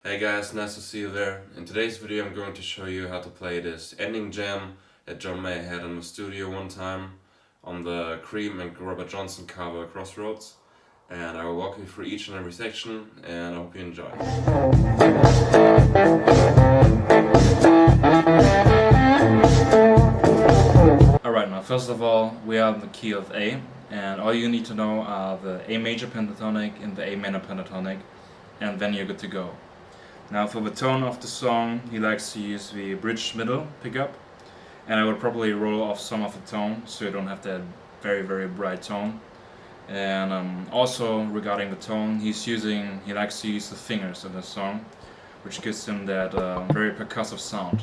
Hey guys, nice to see you there. In today's video I'm going to show you how to play this ending jam that John May had in the studio one time on the Cream and Robert Johnson cover Crossroads. And I will walk you through each and every section and I hope you enjoy. Alright, now first of all we are in the key of A, and all you need to know are the A major pentatonic and the A minor pentatonic, and then you're good to go. Now for the tone of the song, he likes to use the bridge middle pickup, and I would probably roll off some of the tone so you don't have that very bright tone. And also regarding the tone, he likes to use the fingers in the song, which gives him that very percussive sound.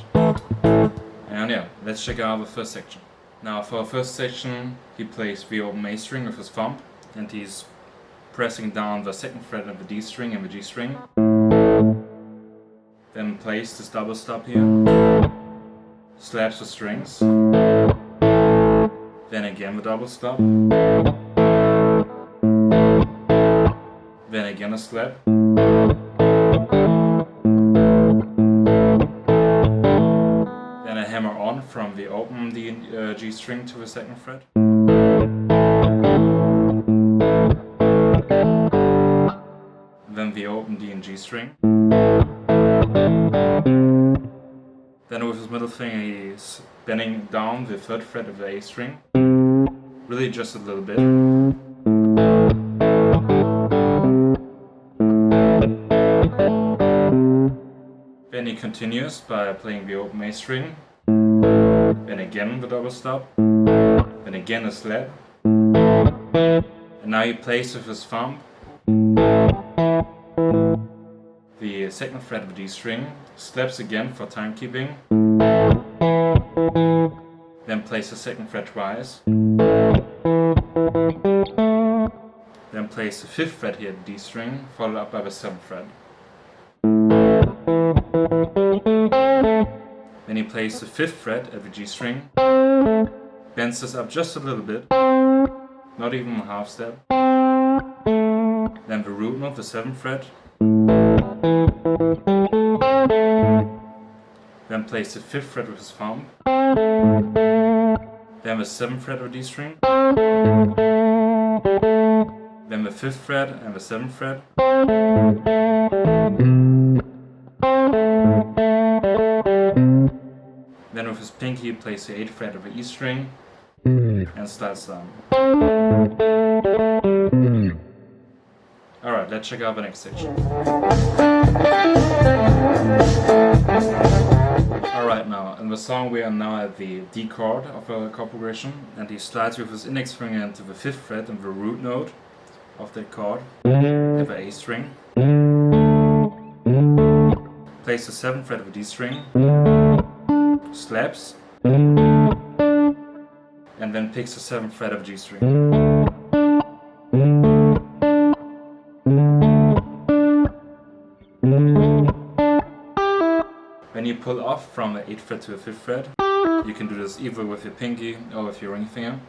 And yeah, let's check out the first section. Now for the first section, he plays the open A string with his thumb, and he's pressing down the second fret of the D string and the G string. Then plays this double stop here, slaps the strings, then again the double stop, then again a slap, then a hammer on from the open D G string to the second fret, then the open D and G string. Then with his middle finger he's bending down the third fret of the A string, really just a little bit. Then he continues by playing the open A string, then again the double stop, then again a slap, and now he plays with his thumb the second fret of the D string, slaps again for timekeeping, then plays the second fret twice, then plays the fifth fret here at the D string, followed up by the seventh fret. Then he plays the fifth fret at the G string, bends this up just a little bit, not even a half step, then the root note, the seventh fret, then plays the fifth fret with his thumb, then the seventh fret of D string, then the fifth fret and the seventh fret, then with his pinky he plays the eighth fret of the E string and slides down. Alright, let's check out the next section. Alright, now in the song we are now at the D chord of a chord progression, and he slides with his index finger into the fifth fret and the root note of that chord, of the A string, plays the seventh fret of the D string, slaps, and then picks the seventh fret of G string. When you pull off from the 8th fret to the 5th fret, you can do this either with your pinky or with your ring finger.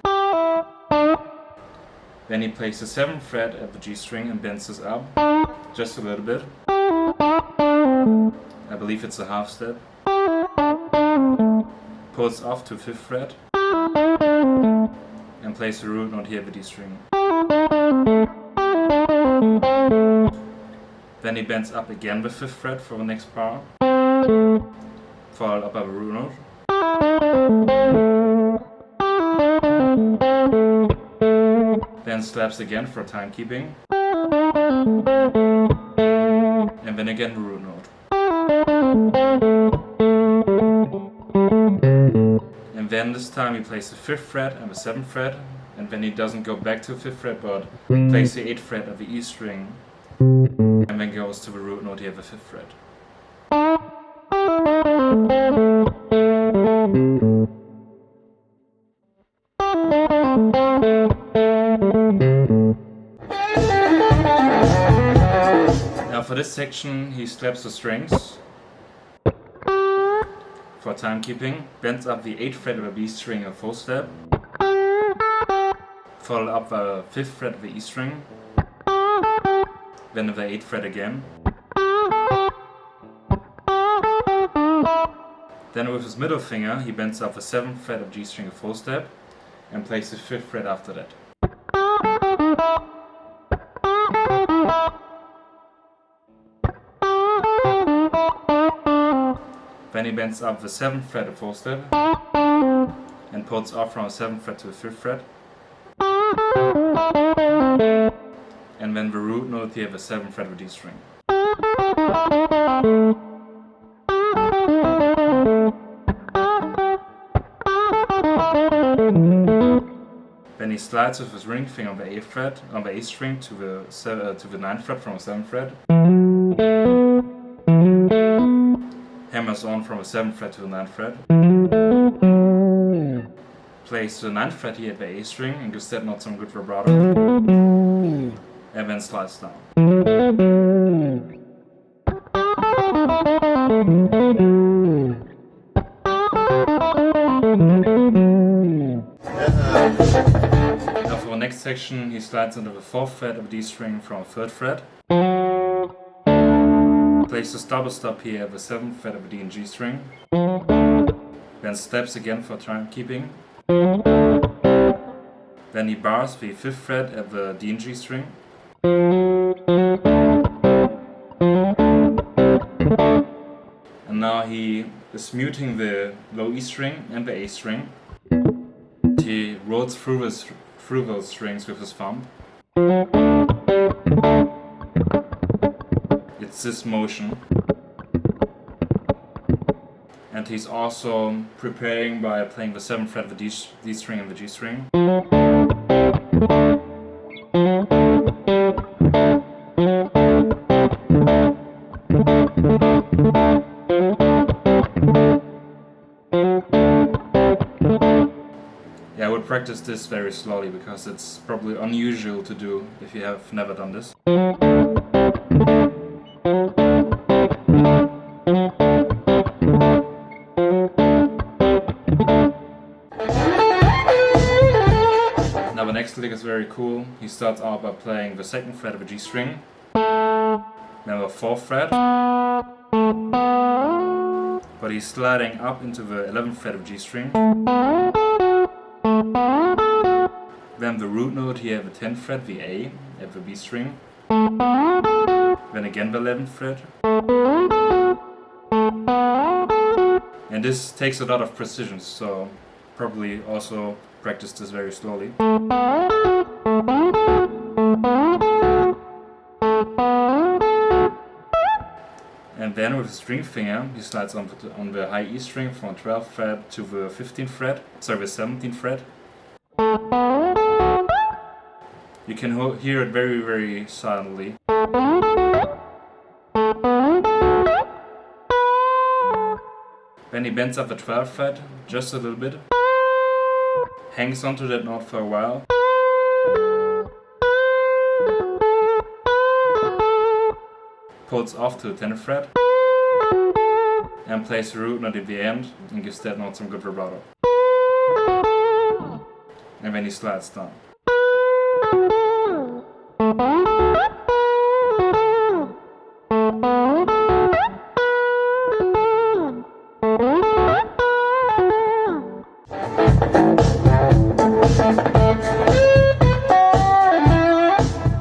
Then he plays the 7th fret at the G string and bends this up just a little bit. I believe it's a half step. Pulls off to 5th fret and plays the root note here at the D string. Then he bends up again the 5th fret for the next bar, followed up by the root note. Then slaps again for timekeeping, and then again the root note. And then this time he plays the 5th fret and the 7th fret, and then he doesn't go back to the 5th fret but plays the 8th fret of the E string, and then goes to the root note here at the 5th fret. Now for this section he slaps the strings for timekeeping, bends up the 8th fret of the B string a full step, followed up the 5th fret of the E string, then the 8th fret again, Then with his middle finger, he bends up the 7th fret of G string a full step and plays the 5th fret after that. Then he bends up the 7th fret a full step and pulls off from the 7th fret to the 5th fret. And then the root note here, the 7th fret of D string. Then he slides with his ring finger on the 8th fret, on the 8th string to the 9th fret from the 7th fret. Hammers on from the 7th fret to the 9th fret. Plays the 9th fret here at the A string and gives that note some good vibrato. And then slides down. Now for the next section, he slides into the 4th fret of D string from the 3rd fret. Plays the double stop here at the 7th fret of the D and G string. Then steps again for timekeeping. Then he bars the 5th fret at the D and G string. And now he is muting the low E string and the A string. He rolls through those strings with his thumb. It's this motion. And he's also preparing by playing the 7th fret of the D string and the G string. Yeah, I would practice this very slowly because it's probably unusual to do if you have never done this. Now the next lick is very cool. He starts out by playing the 2nd fret of a G string, then the 4th fret, but he's sliding up into the 11th fret of G string. Then the root note here, the 10th fret, the A, at the B string. Then again the 11th fret. And this takes a lot of precision, so probably also practice this very slowly. And then with the string finger, he slides on the high E string from the 12th fret to the 15th fret, sorry, the 17th fret. You can hear it very, very silently. Then he bends up the 12th fret just a little bit, hangs onto that note for a while, pulls off to the 10th fret, and plays the root note at the end and gives that note some good vibrato. And then he slides down.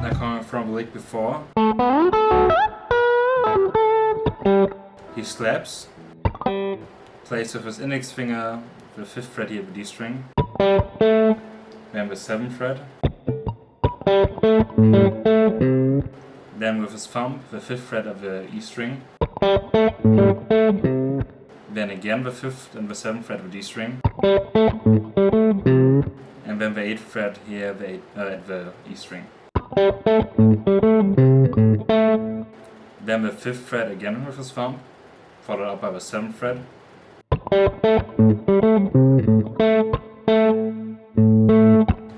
Now coming from the lick before, he slaps, plays with his index finger the 5th fret here of the D string, then the 7th fret, then with his thumb the 5th fret of the E string, then again the 5th and the 7th fret of the D string, and then the 8th fret here at the E string. Then the 5th fret again with his thumb, followed up by the 7th fret.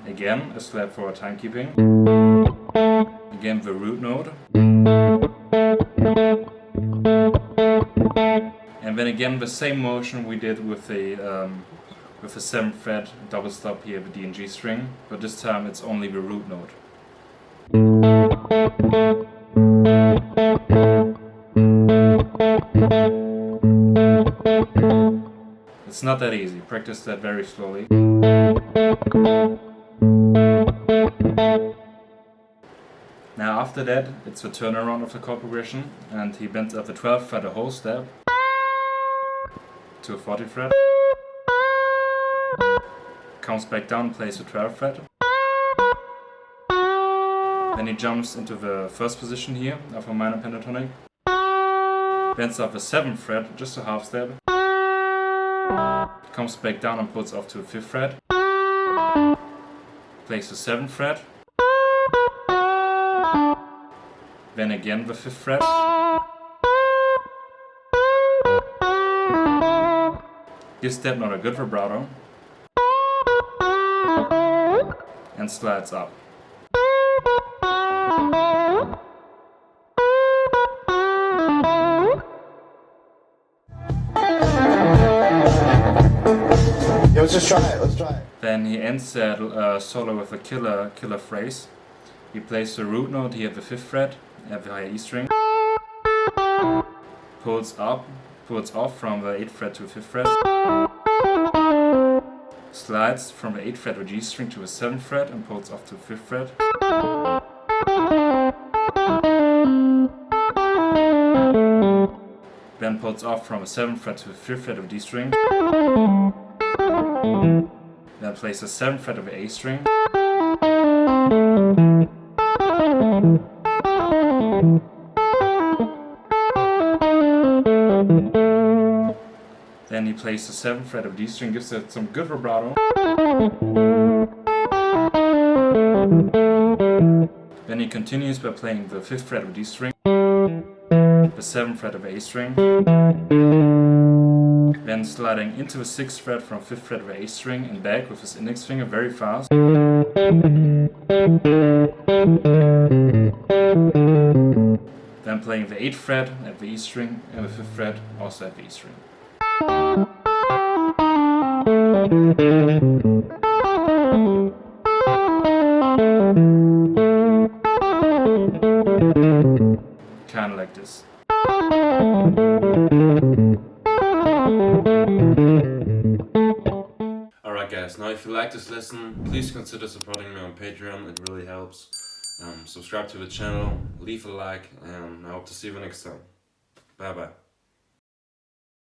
Again, a slap for timekeeping. Again, the root note. And then again, the same motion we did with the 7th fret double stop here, the D and G string, but this time it's only the root note. It's not that easy. Practice that very slowly. Now after that, it's the turnaround of the chord progression, and he bends up the 12th fret a whole step to a 14th fret, comes back down, plays the 12th fret, then he jumps into the first position here of a minor pentatonic, bends up the 7th fret, just a half step, comes back down and pulls off to the 5th fret, plays the 7th fret, then again the 5th fret, gives that note a good vibrato, and slides up. Yeah, let's just try it. Let's try it. Then he ends that solo with a killer phrase. He plays the root note here at the 5th fret at the higher E string, pulls off from the 8th fret to the 5th fret, slides from the 8th fret of G string to the 7th fret and pulls off to the 5th fret, then pulls off from the 7th fret to the 5th fret of D string, then plays the 7th fret of the A string, then he plays the 7th fret of D string, gives it some good vibrato, then he continues by playing the 5th fret of D string, the 7th fret of A string, then sliding into the 6th fret from 5th fret of A string and back with his index finger very fast, then playing the 8th fret at the E string and the 5th fret also at the E string. Kinda like this. Alright guys, now if you like this lesson, please consider supporting me on Patreon, it really helps. Subscribe to the channel, leave a like, and I hope to see you next time. Bye bye.